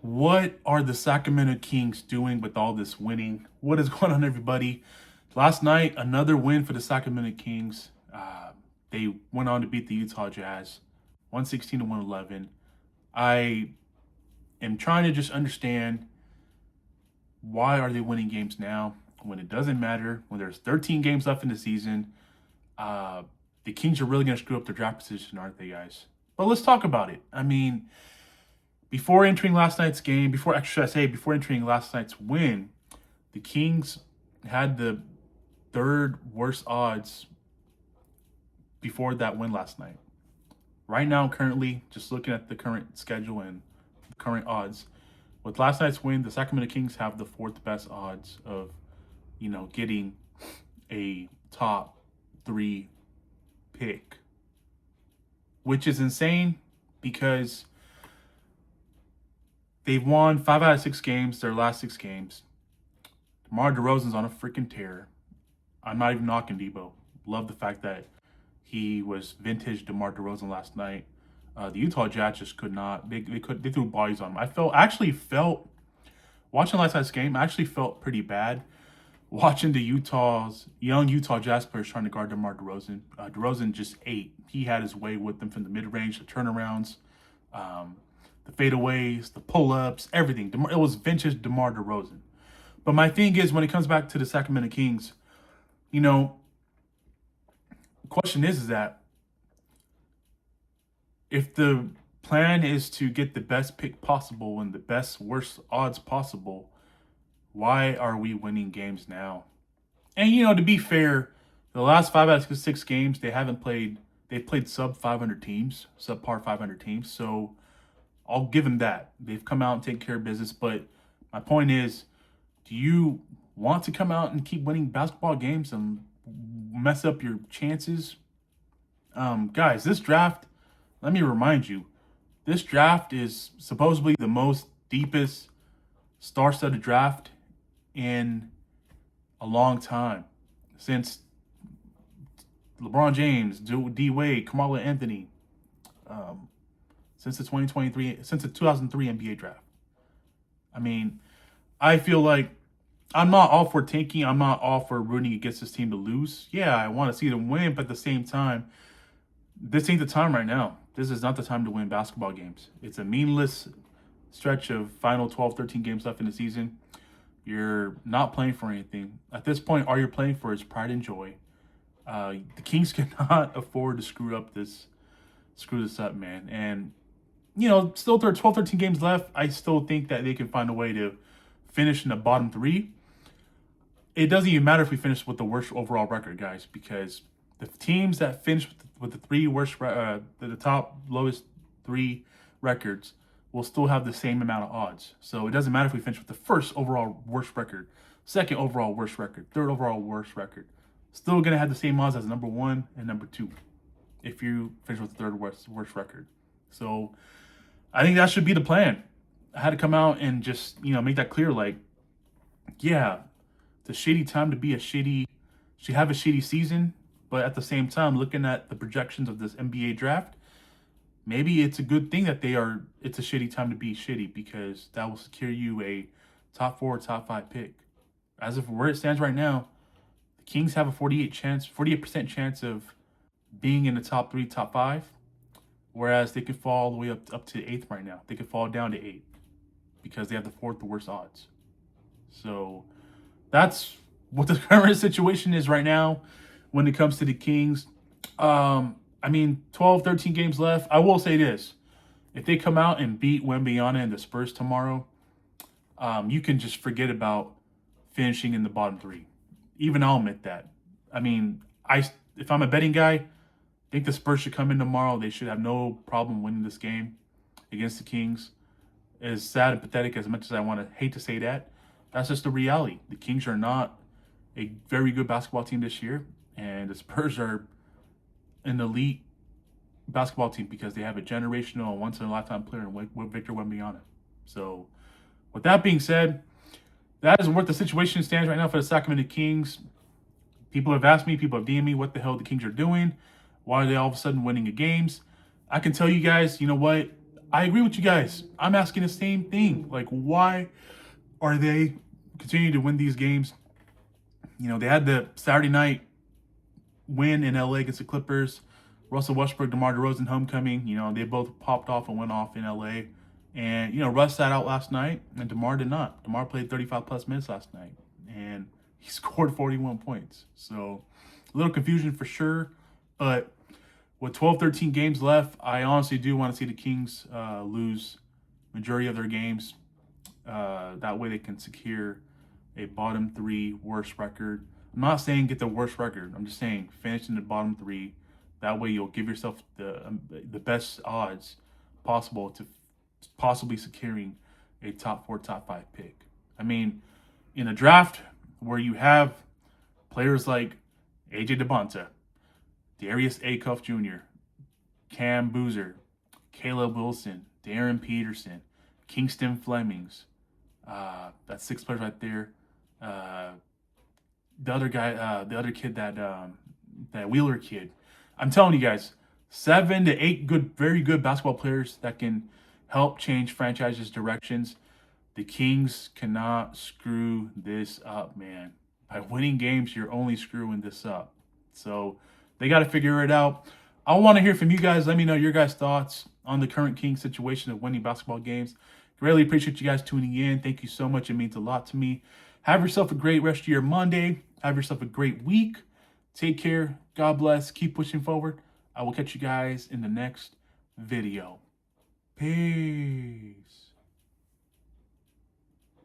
What are the Sacramento Kings doing with all this winning? What is going on, everybody? Last night, another win for the Sacramento Kings. They went on to beat the Utah Jazz, 116 to 111. I am trying to just understand, why are they winning games now when it doesn't matter, when there's 13 games left in the season. The Kings are really going to screw up their draft position, aren't they, guys? But let's talk about it. I mean, before entering last night's game, before entering last night's win, the Kings had the third worst odds before that win last night. Right now, currently, just looking at the current schedule and current odds, with last night's win, the Sacramento Kings have the fourth best odds of, getting a top 3 pick, which is insane because they've won 5 out of 6 games, their last 6 games. DeMar DeRozan's on a freaking tear. I'm not even knocking Debo. Love the fact that he was vintage DeMar DeRozan last night. The Utah Jazz just could not. They threw bodies on him. I actually felt watching last night's game. I actually felt pretty bad watching the young Utah Jazz players trying to guard DeMar DeRozan. DeRozan just ate. He had his way with them from the mid range, the turnarounds, the fadeaways, the pull-ups, everything. It was vintage DeMar DeRozan. But my thing is, when it comes back to the Sacramento Kings, the question is that if the plan is to get the best pick possible and the worst odds possible, why are we winning games now? And, to be fair, the last 5 out of 6 games, they've played subpar 500 teams. So I'll give them that. They've come out and taken care of business. But my point is, do you want to come out and keep winning basketball games and mess up your chances? Guys, this draft, let me remind you, this draft is supposedly the most deepest star-studded draft in a long time, since LeBron James, D Wade, Kamala Anthony, since the 2003 NBA draft. I mean, I feel like I'm not all for tanking. I'm not all for rooting against this team to lose. Yeah, I want to see them win, but at the same time, this ain't the time right now. This is not the time to win basketball games. It's a meaningless stretch of final 12, 13 games left in the season. You're not playing for anything. At this point, all you're playing for is pride and joy. The Kings cannot afford to screw this up, man. And, still 12, 13 games left. I still think that they can find a way to finish in the bottom 3. It doesn't even matter if we finish with the worst overall record, guys, because the teams that finish with the 3 worst, the top lowest 3 records, will still have the same amount of odds. So it doesn't matter if we finish with the first overall worst record, second overall worst record, third overall worst record. Still going to have the same odds as number 1 and number 2 if you finish with the third worst record. So I think that should be the plan. I had to come out and just, make that clear. Like, yeah, it's a shitty time to have a shitty season. But at the same time, looking at the projections of this NBA draft, maybe it's a good thing that it's a shitty time to be shitty, because that will secure you a top 4, top 5 pick. As of where it stands right now, the Kings have a 48% chance of being in the top 3, top 5, whereas they could fall all the way up to 8th right now. They could fall down to 8 because they have the 4th worst odds. So that's what the current situation is right now when it comes to the Kings. 12, 13 games left. I will say this. If they come out and beat Wembanyama and the Spurs tomorrow, you can just forget about finishing in the bottom 3. Even I'll admit that. If I'm a betting guy, I think the Spurs should come in tomorrow. They should have no problem winning this game against the Kings. As sad and pathetic as much as I hate to say that, that's just the reality. The Kings are not a very good basketball team this year, and the Spurs are an elite basketball team because they have a generational, once-in-a-lifetime player in Victor Wembanyama. So, with that being said, that is what the situation stands right now for the Sacramento Kings. People have asked me, people have DM'd me, what the hell the Kings are doing. Why are they all of a sudden winning the games? I can tell you guys, you know what? I agree with you guys. I'm asking the same thing. Like, why are they continuing to win these games? You know, they had the Saturday night win in LA against the Clippers. Russell Westbrook, DeMar DeRozan homecoming. You know, they both popped off and went off in LA. And, you know, Russ sat out last night, and DeMar did not. DeMar played 35-plus minutes last night, and he scored 41 points. So, a little confusion for sure. But with 12, 13 games left, I honestly do want to see the Kings lose majority of their games. That way they can secure a bottom 3 worst record. I'm not saying get the worst record. I'm just saying finish in the bottom 3. That way you'll give yourself the best odds possible to possibly securing a top 4, top 5 pick. I mean, in a draft where you have players like AJ DeBonta, Darius Acuff Jr., Cam Boozer, Caleb Wilson, Darren Peterson, Kingston Flemings. That's 6 players right there. The other guy, the other kid, that Wheeler kid. I'm telling you guys, 7 to 8 good, very good basketball players that can help change franchises' directions. The Kings cannot screw this up, man. By winning games, you're only screwing this up. So they got to figure it out. I want to hear from you guys. Let me know your guys' thoughts on the current Kings situation of winning basketball games. Really appreciate you guys tuning in. Thank you so much. It means a lot to me. Have yourself a great rest of your Monday. Have yourself a great week. Take care. God bless. Keep pushing forward. I will catch you guys in the next video. Peace.